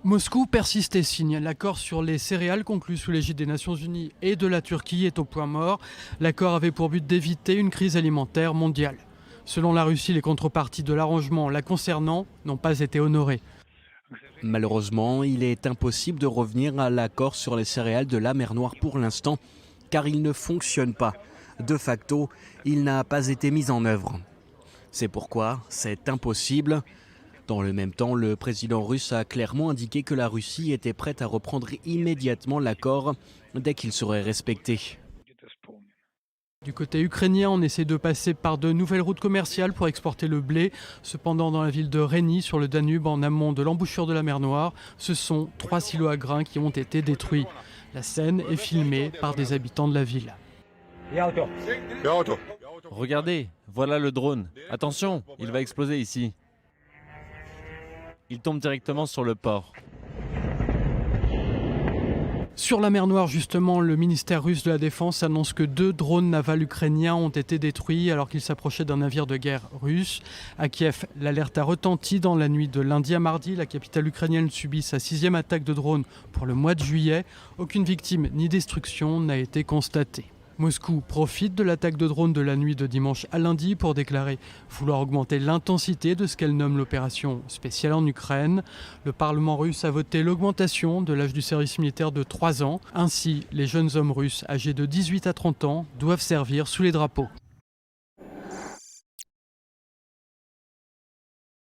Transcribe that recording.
Moscou persiste et signe. L'accord sur les céréales conclu sous l'égide des Nations Unies et de la Turquie est au point mort. L'accord avait pour but d'éviter une crise alimentaire mondiale. Selon la Russie, les contreparties de l'arrangement la concernant n'ont pas été honorées. Malheureusement, il est impossible de revenir à l'accord sur les céréales de la mer Noire pour l'instant, car il ne fonctionne pas. De facto, il n'a pas été mis en œuvre. C'est pourquoi c'est impossible. Dans le même temps, le président russe a clairement indiqué que la Russie était prête à reprendre immédiatement l'accord dès qu'il serait respecté. Du côté ukrainien, on essaie de passer par de nouvelles routes commerciales pour exporter le blé. Cependant, dans la ville de Reni, sur le Danube, en amont de l'embouchure de la mer Noire, ce sont 3 silos à grains qui ont été détruits. La scène est filmée par des habitants de la ville. Regardez, voilà le drone. Attention, il va exploser ici. Il tombe directement sur le port. Sur la mer Noire, justement, le ministère russe de la Défense annonce que 2 drones navals ukrainiens ont été détruits alors qu'ils s'approchaient d'un navire de guerre russe. À Kiev, l'alerte a retenti dans la nuit de lundi à mardi. La capitale ukrainienne subit sa 6e attaque de drone pour le mois de juillet. Aucune victime ni destruction n'a été constatée. Moscou profite de l'attaque de drone de la nuit de dimanche à lundi pour déclarer vouloir augmenter l'intensité de ce qu'elle nomme l'opération spéciale en Ukraine. Le Parlement russe a voté l'augmentation de l'âge du service militaire de 3 ans. Ainsi, les jeunes hommes russes âgés de 18 à 30 ans doivent servir sous les drapeaux.